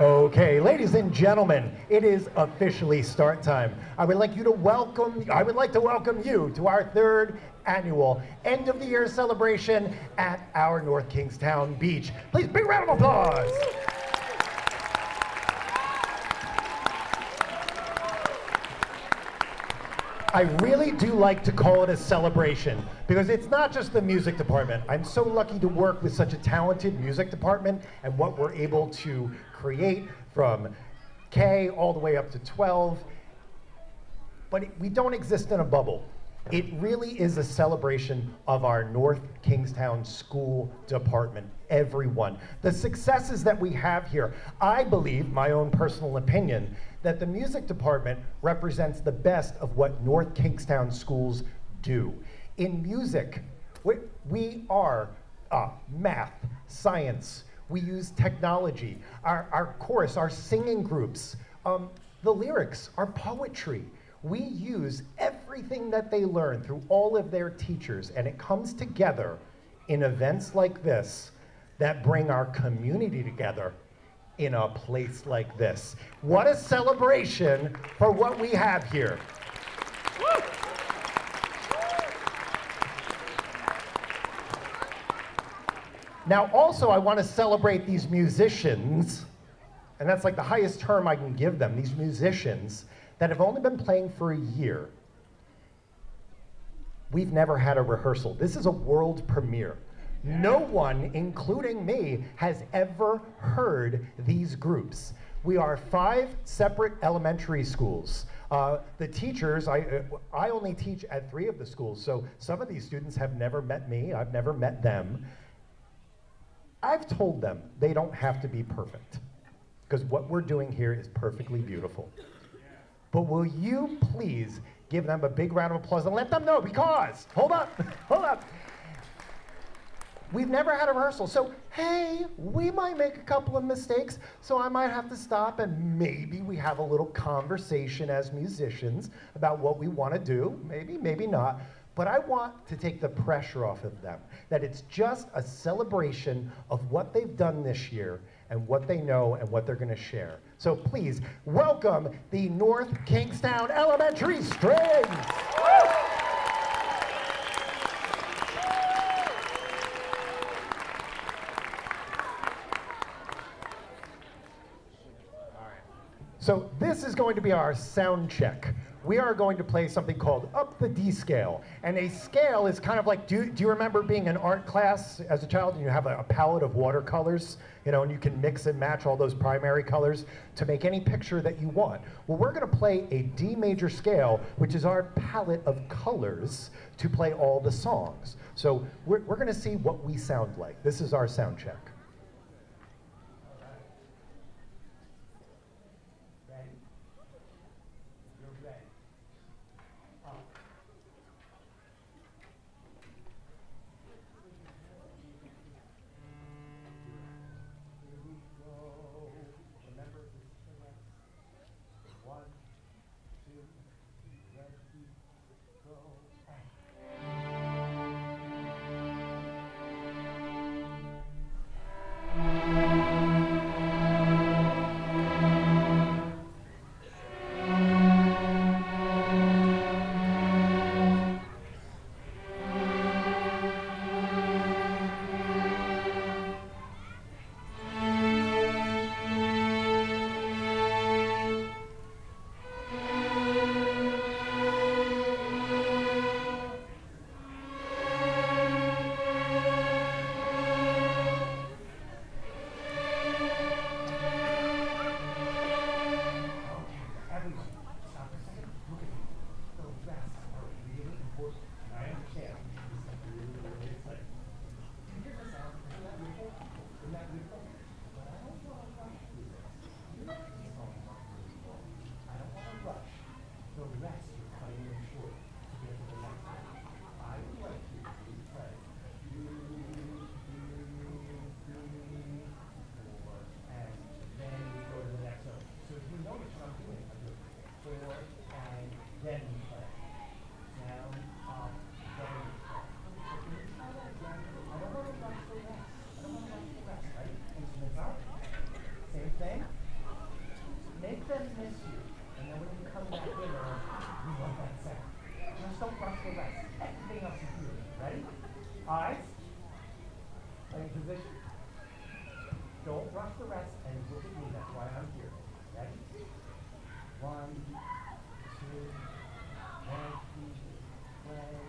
Okay, ladies and gentlemen, it is officially start time. I would like to welcome you to our third annual end of the year celebration at our North Kingstown beach. Please, big round of applause. I really do like to call it a celebration because it's not just the music department. I'm so lucky to work with such a talented music department and what we're able to create from K all the way up to 12. But we don't exist in a bubble. It really is a celebration of our North Kingstown School Department, everyone. The successes that we have here, I believe, my own personal opinion, that the music department represents the best of what North Kingstown schools do. In music, we are math, science, we use technology, our chorus, our singing groups, the lyrics, our poetry. We use everything that they learn through all of their teachers, and it comes together in events like this that bring our community together in a place like this. What a celebration for what we have here. Woo! Now also I want to celebrate these musicians, and that's like the highest term I can give them, these musicians that have only been playing for a year. We've never had a rehearsal. This is a world premiere. No one, including me, has ever heard these groups. We are 5 separate elementary schools. The teachers, I only teach at 3 of the schools, so some of these students have never met me, I've never met them. I've told them they don't have to be perfect, because what we're doing here is perfectly beautiful. But will you please give them a big round of applause and let them know, because, hold up, hold up. We've never had a rehearsal, so hey, we might make a couple of mistakes, so I might have to stop and maybe we have a little conversation as musicians about what we want to do, maybe, maybe not. But I want to take the pressure off of them, that it's just a celebration of what they've done this year and what they know and what they're going to share. So please, welcome the North Kingstown Elementary Strings. So this is going to be our sound check. We are going to play something called Up the D scale. And a scale is kind of like, do you remember being in art class as a child and you have a palette of watercolors, and you can mix and match all those primary colors to make any picture that you want? Well, we're gonna play a D major scale, which is our palette of colors to play all the songs. So we're gonna see what we sound like. This is our sound check. then when you come back in, you want that sound. Just don't rush the rest. Everything else is beautiful. Ready? Eyes. Playing position. Don't rush the rest and look at me. That's why I'm here. Ready? 1, 2, ready, play,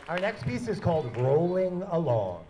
Our next piece is called Rolling Along.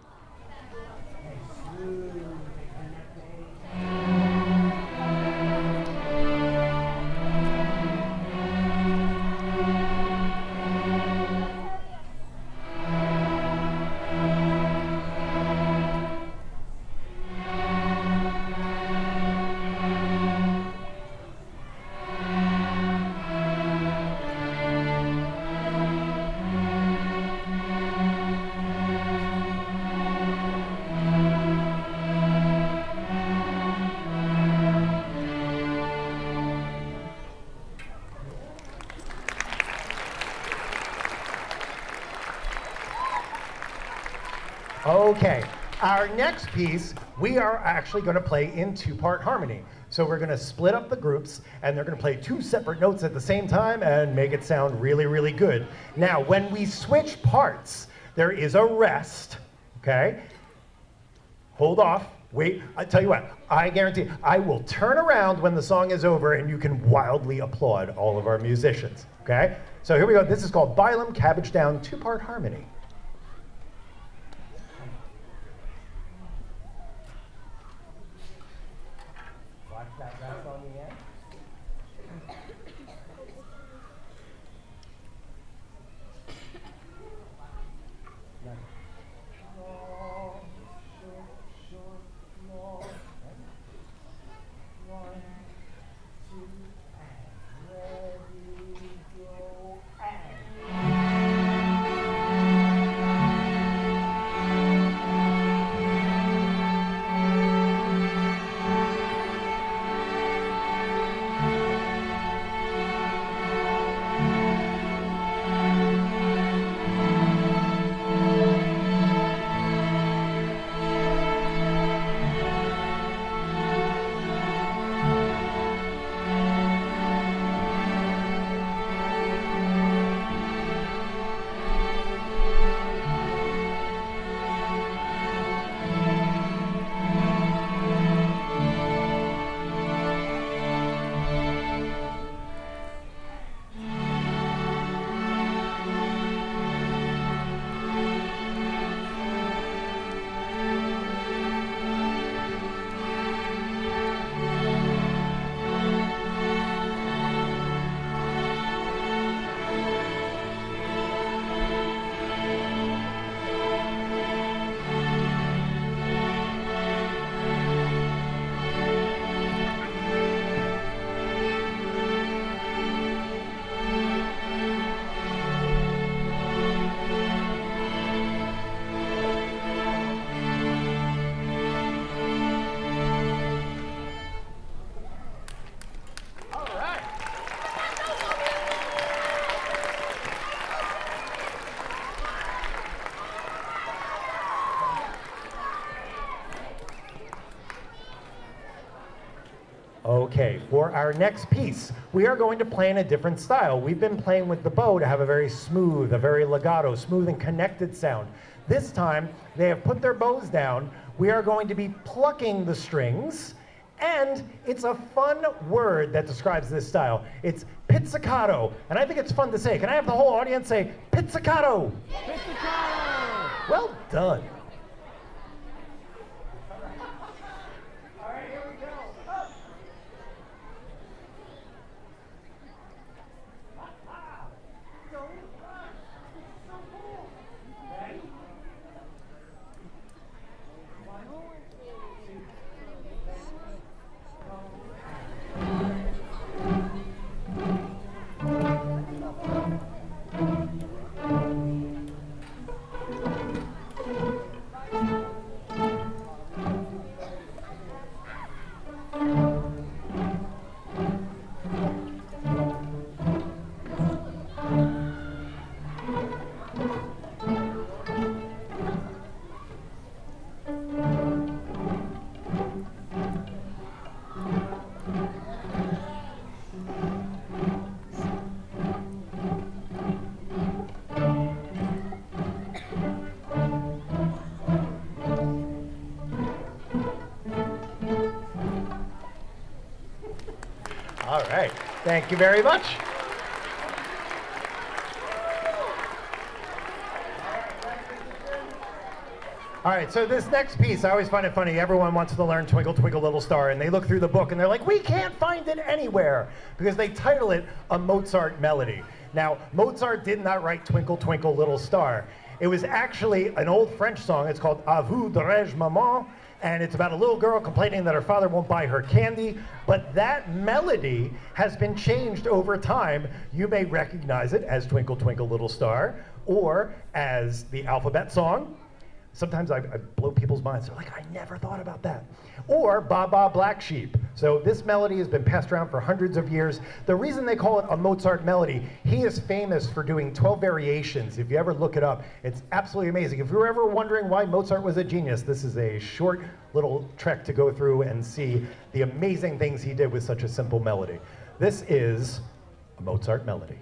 Okay, our next piece, we are actually going to play in two-part harmony. So we're going to split up the groups, and they're going to play two separate notes at the same time and make it sound really, really good. Now, when we switch parts, there is a rest, okay? Hold off, wait, I tell you what, I guarantee, I will turn around when the song is over and you can wildly applaud all of our musicians, okay? So here we go, this is called Bylum Cabbage Down two-part harmony. That rest on the end. Long, short, long. 1, 2, and ready, go, and. Okay, for our next piece, we are going to play in a different style. We've been playing with the bow to have a very smooth, a very legato, smooth and connected sound. This time, they have put their bows down. We are going to be plucking the strings, and it's a fun word that describes this style. It's pizzicato, and I think it's fun to say. Can I have the whole audience say pizzicato? Pizzicato! Well done. All right, thank you very much. All right, so this next piece, I always find it funny. Everyone wants to learn Twinkle, Twinkle, Little Star, and they look through the book and they're like, we can't find it anywhere, because they title it a Mozart melody. Now, Mozart did not write Twinkle, Twinkle, Little Star. It was actually an old French song. It's called À vous dirai-je maman, and it's about a little girl complaining that her father won't buy her candy, but that melody has been changed over time. You may recognize it as Twinkle, Twinkle, Little Star, or as the alphabet song. Sometimes I blow people's minds. They're like, I never thought about that. Or Ba Ba Black Sheep. So this melody has been passed around for hundreds of years. The reason they call it a Mozart melody, he is famous for doing 12 variations. If you ever look it up, it's absolutely amazing. If you were ever wondering why Mozart was a genius, this is a short little trek to go through and see the amazing things he did with such a simple melody. This is a Mozart melody.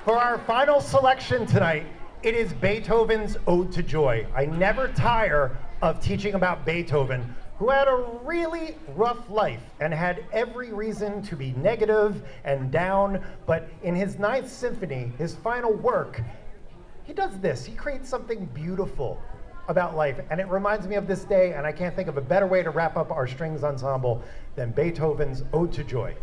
For our final selection tonight, it is Beethoven's Ode to Joy. I never tire of teaching about Beethoven, who had a really rough life and had every reason to be negative and down, but in his Ninth Symphony, his final work, he does this. He creates something beautiful about life, and it reminds me of this day, and I can't think of a better way to wrap up our strings ensemble than Beethoven's Ode to Joy.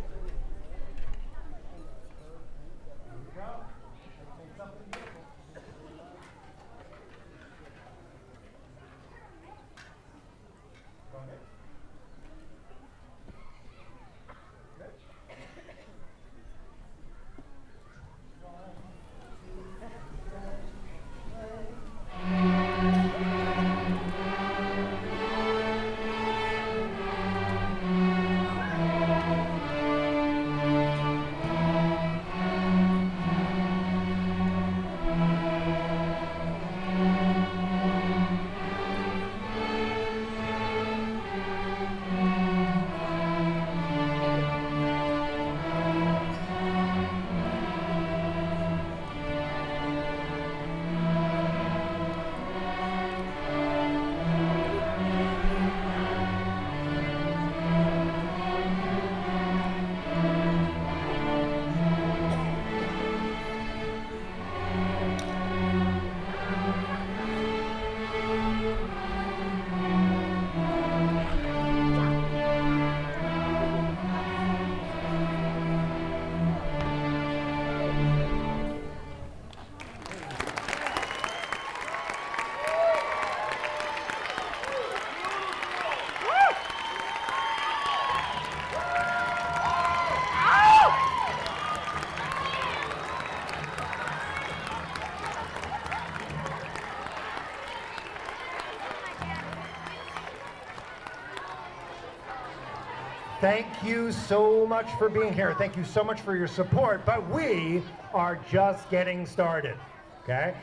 Thank you so much for being here. Thank you so much for your support, but we are just getting started, okay?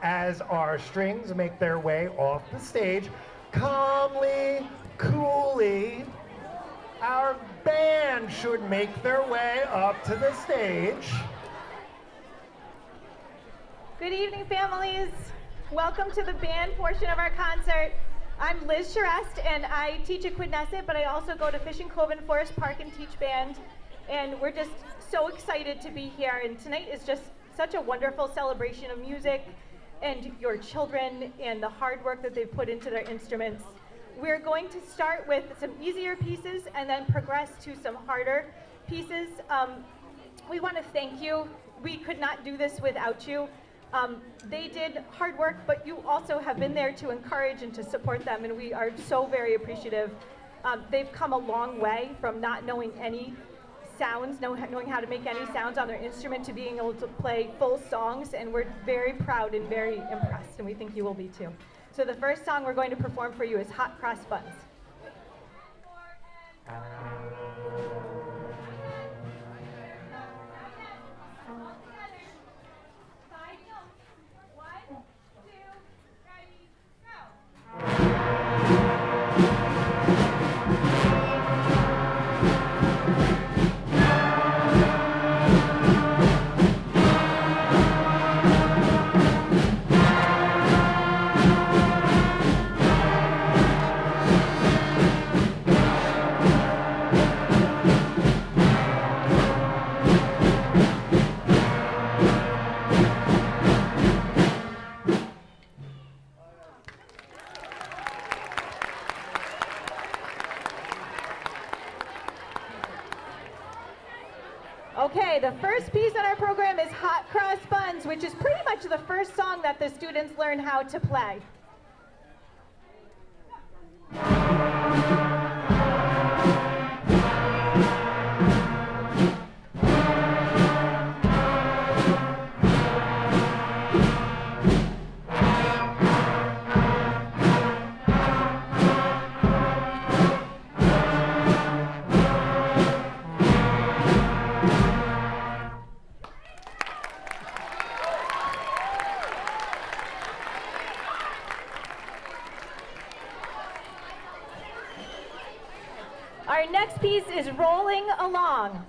As our strings make their way off the stage, calmly, coolly, our band should make their way up to the stage. Good evening, families. Welcome to the band portion of our concert. I'm Liz Charest, and I teach at Quidnesset, but I also go to Fishing Cove and Forest Park and teach band. And we're just so excited to be here. And tonight is just such a wonderful celebration of music and your children and the hard work that they've put into their instruments. We're going to start with some easier pieces and then progress to some harder pieces. We want to thank you. We could not do this without you. They did hard work, but you also have been there to encourage and to support them, and we are so very appreciative. They've come a long way from not knowing any sounds, knowing how to make any sounds on their instrument, to being able to play full songs, and we're very proud and very impressed, and we think you will be too. So the first song we're going to perform for you is Hot Cross Buns. Okay, the first piece on our program is Hot Cross Buns, which is pretty much the first song that the students learn how to play. Our next piece is Rolling Along.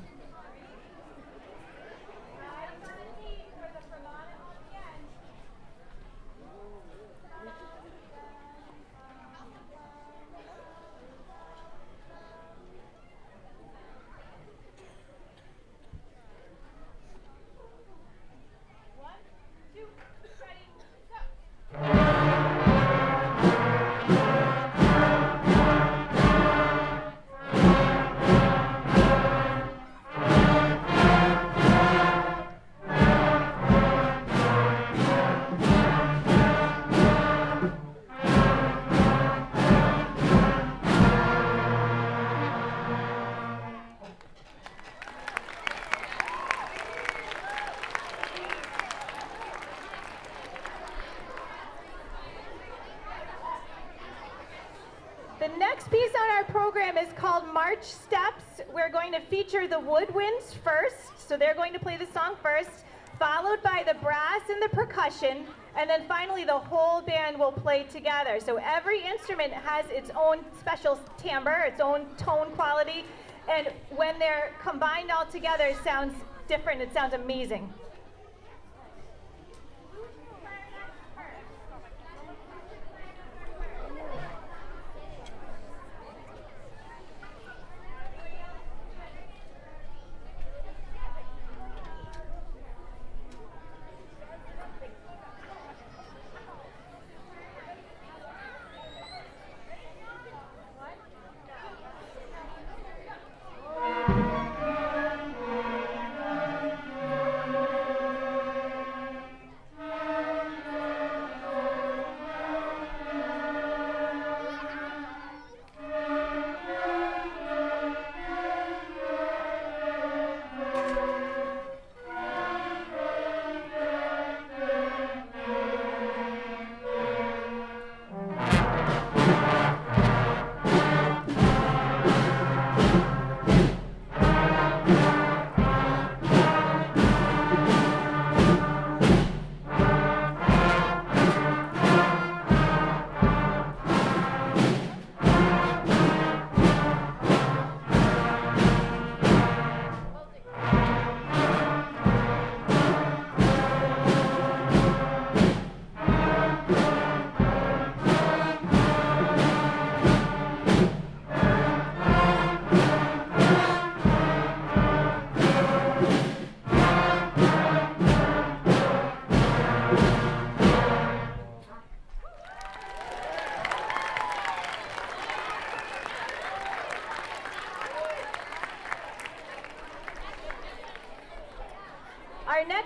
The next piece on our program is called March Steps. We're going to feature the woodwinds first, so they're going to play the song first, followed by the brass and the percussion, and then finally the whole band will play together. So every instrument has its own special timbre, its own tone quality, and when they're combined all together, it sounds different, it sounds amazing.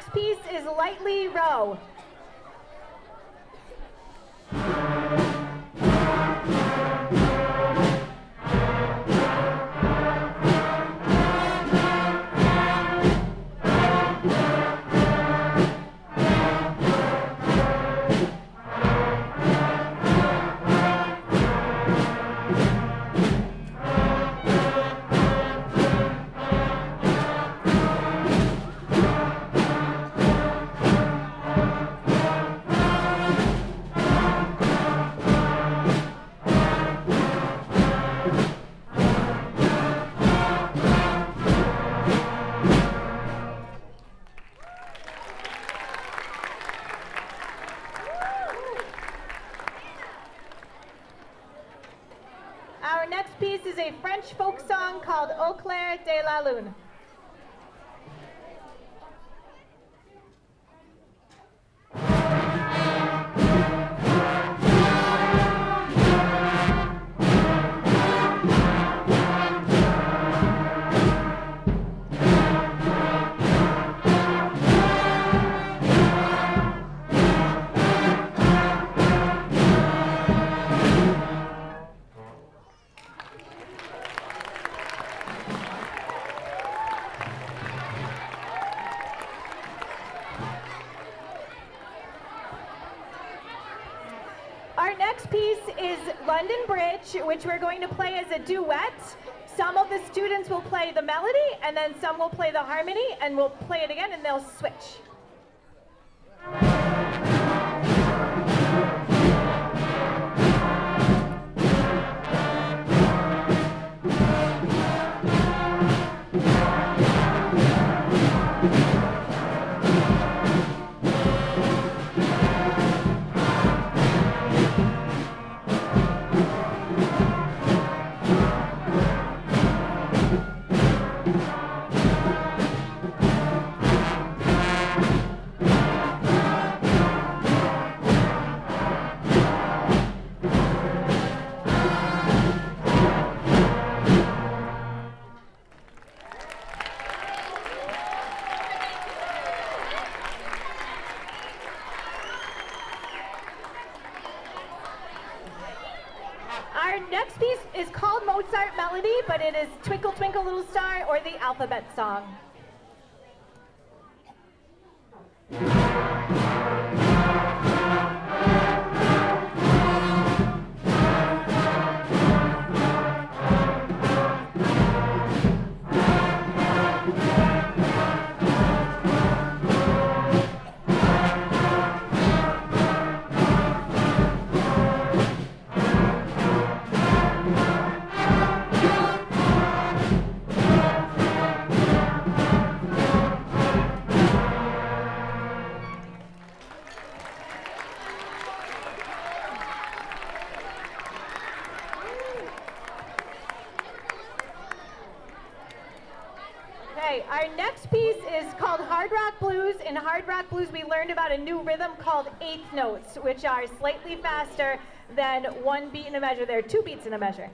next piece is Lightly Row. Our next piece is a French folk song called Au clair de la lune. Our next piece is London Bridge, which we're going to play as a duet. Some of the students will play the melody, and then some will play the harmony, and we'll play it again, and they'll switch. Our next piece is called Mozart Melody, but it is Twinkle Twinkle Little Star or the alphabet song. Okay, our next piece is called Hard Rock Blues. In Hard Rock Blues, we learned about a new rhythm called eighth notes, which are slightly faster than one beat in a measure. There are two beats in a measure.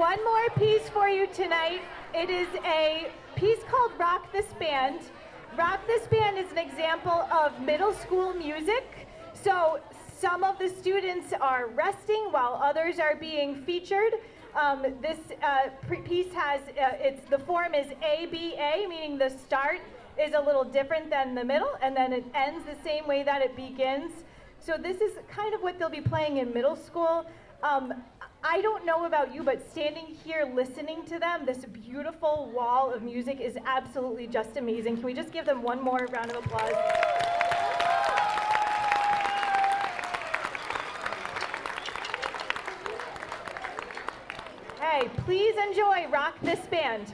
one more piece for you tonight. It is a piece called Rock This Band. Rock This Band is an example of middle school music. So some of the students are resting while others are being featured. This piece has, the form is ABA, meaning the start is a little different than the middle, and then it ends the same way that it begins. So this is kind of what they'll be playing in middle school. I don't know about you, but standing here listening to them, this beautiful wall of music is absolutely just amazing. Can we just give them one more round of applause? Hey, please enjoy Rock This Band.